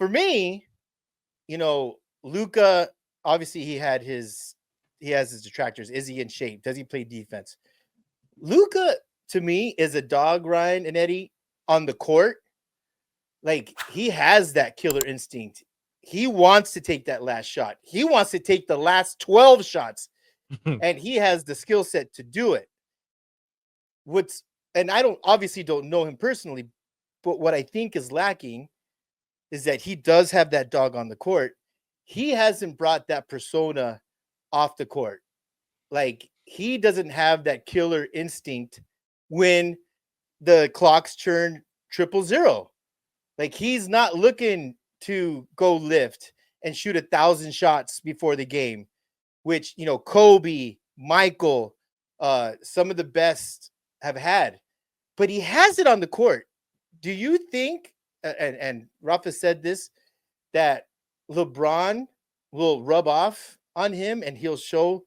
for me, Luka, obviously he has his detractors. Is he in shape? Does he play defense? Luka, to me, is a dog, Ryan and Eddie, on the court. Like, he has that killer instinct. He wants to take that last shot. He wants to take the last 12 shots, and he has the skill set to do it. And I don't know him personally, but what I think is lacking is that he does have that dog on the court. He hasn't brought that persona off the court. Like, he doesn't have that killer instinct when the clocks turn 000. Like, he's not looking to go lift and shoot 1,000 shots before the game, which, Kobe, Michael, some of the best have had. But he has it on the court. Do you think, and Rafa said this, that LeBron will rub off on him and he'll show,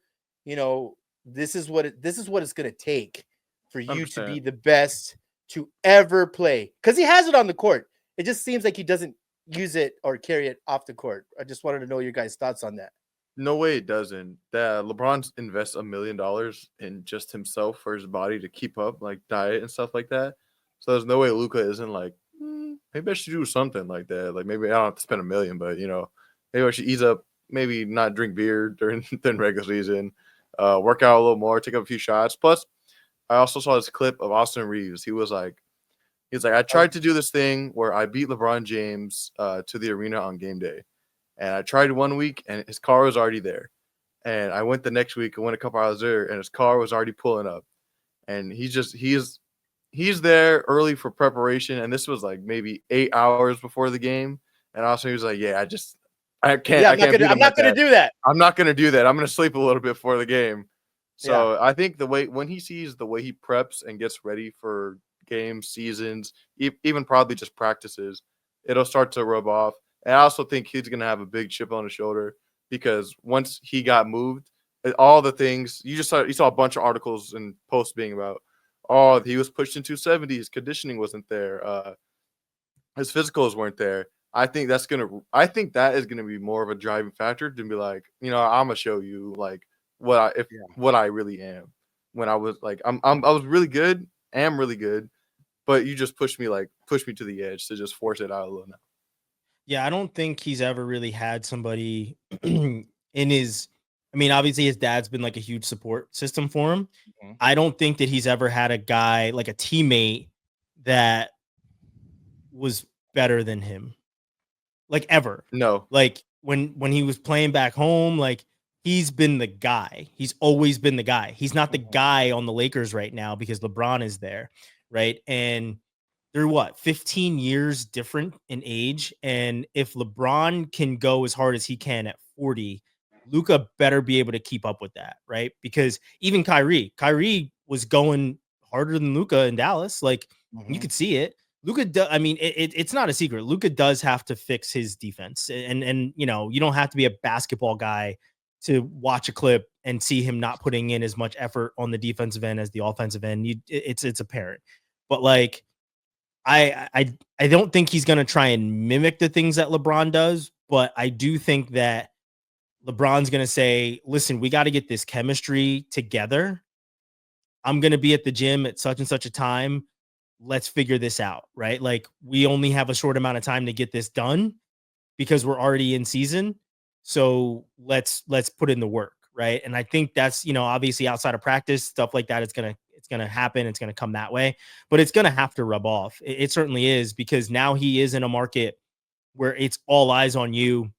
this is what it's going to take for you 100%. to be the best to ever play? Because he has it on the court. It just seems like he doesn't use it or carry it off the court. I just wanted to know your guys' thoughts on that. No way it doesn't. That LeBron invests $1 million in just himself for his body to keep up, like diet and stuff like that. So there's no way Luka isn't like, maybe I should do something like that. Like, maybe I don't have to spend $1 million, but maybe I should ease up, maybe not drink beer during regular season, work out a little more, take up a few shots. Plus, I also saw this clip of Austin Reeves. He's like, I tried to do this thing where I beat LeBron James to the arena on game day. And I tried 1 week, and his car was already there. And I went the next week, I went a couple hours there, and his car was already pulling up. And he's there early for preparation, and this was like maybe 8 hours before the game. And also he was like, "Yeah, I can't. Yeah, I'm not gonna do that. I'm not gonna do that. I'm gonna sleep a little bit before the game." So Yeah. I think when he sees the way he preps and gets ready for games, seasons, even probably just practices, it'll start to rub off. And I also think he's going to have a big chip on his shoulder because once he got moved, all the things you saw a bunch of articles and posts being about, he was pushed in 270s, conditioning wasn't there, his physicals weren't there. I think that is going to be more of a driving factor to be like, I'm going to show you like what I really am. When I was like, I was really good, am really good, but you just pushed me to the edge to just force it out a little now. Yeah, I don't think he's ever really had somebody in his. I mean, obviously his dad's been like a huge support system for him. Mm-hmm. I don't think that he's ever had a guy like a teammate that was better than him, like ever. No, like when he was playing back home, like he's been the guy. He's always been the guy. He's not the guy on the Lakers right now because LeBron is there, right? And they're 15 years different in age. And if LeBron can go as hard as he can at 40, Luka better be able to keep up with that, right? Because even Kyrie was going harder than Luka in Dallas. Like you could see it. Luka, it's not a secret. Luka does have to fix his defense, and you don't have to be a basketball guy to watch a clip and see him not putting in as much effort on the defensive end as the offensive end. It's apparent, but like. I don't think he's going to try and mimic the things that LeBron does, but I do think that LeBron's going to say, listen, we got to get this chemistry together. I'm going to be at the gym at such and such a time. Let's figure this out, right? Like we only have a short amount of time to get this done because we're already in season. So let's put in the work, right? And I think that's, obviously outside of practice, stuff like that, it's going to happen. It's going to come that way, but it's going to have to rub off. It certainly is, because now he is in a market where it's all eyes on you.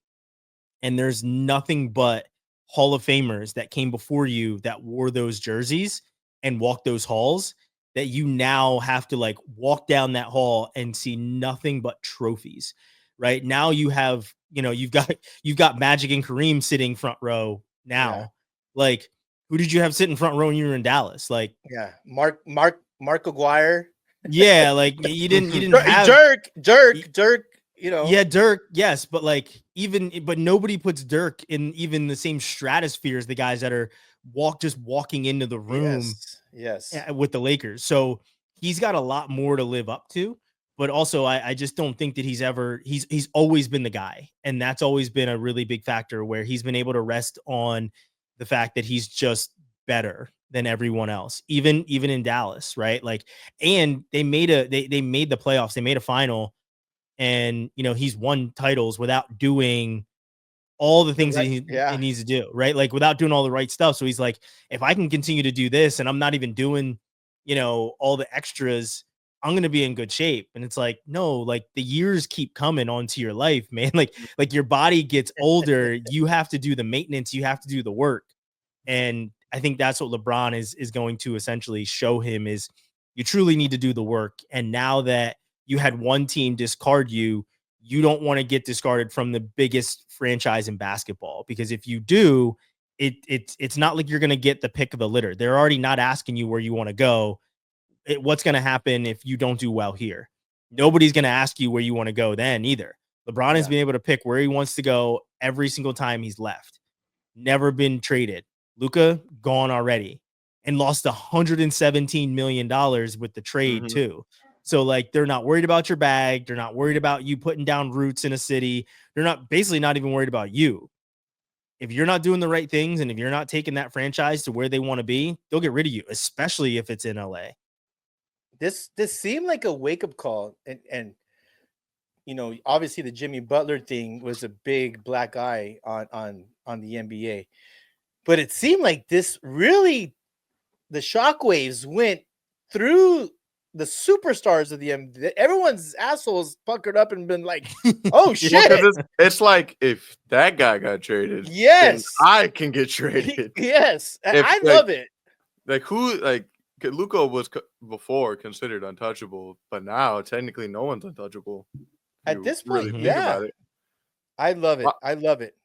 And there's nothing but Hall of Famers that came before you that wore those jerseys and walked those halls, that you now have to like walk down that hall and see nothing but trophies. Right now you have, you've got Magic and Kareem sitting front row now. Yeah. Like, who did you have sitting front row when you were in Dallas? Like, yeah, Mark Aguirre. Yeah, like you didn't have Dirk. Yeah, Dirk. Yes, but but nobody puts Dirk in even the same stratosphere as the guys that are walking into the room. Yes. With the Lakers. So he's got a lot more to live up to. but also I just don't think that he's always been the guy. And that's always been a really big factor where he's been able to rest on the fact that he's just better than everyone else, even in Dallas, right? Like, and they made the playoffs, they made a final, and he's won titles without doing all the things that he needs to do, right? Like without doing all the right stuff. So he's like, if I can continue to do this and I'm not even doing, all the extras, I'm going to be in good shape. And it's like, no, like the years keep coming onto your life, man. Like your body gets older. You have to do the maintenance. You have to do the work. And I think that's what LeBron is going to essentially show him is you truly need to do the work. And now that you had one team discard you, you don't want to get discarded from the biggest franchise in basketball, because if you do, it's not like you're going to get the pick of the litter. They're already not asking you where you want to go. What's going to happen if you don't do well here? Nobody's going to ask you where you want to go then either. LeBron has been able to pick where he wants to go every single time he's left. Never been traded. Luka gone already and lost $117 million with the trade too. So like, they're not worried about your bag. They're not worried about you putting down roots in a city. They're not even worried about you. If you're not doing the right things and if you're not taking that franchise to where they want to be, they'll get rid of you, especially if it's in LA. This seemed like a wake-up call. And obviously the Jimmy Butler thing was a big black eye on the NBA. But it seemed like this really, the shockwaves went through the superstars of the NBA. Everyone's assholes puckered up and been like, "Oh shit!" It's like if that guy got traded, yes, then I can get traded. Yes, I love it. Like Luka was before considered untouchable, but now technically no one's untouchable. At this point, yeah, I love it. I love it.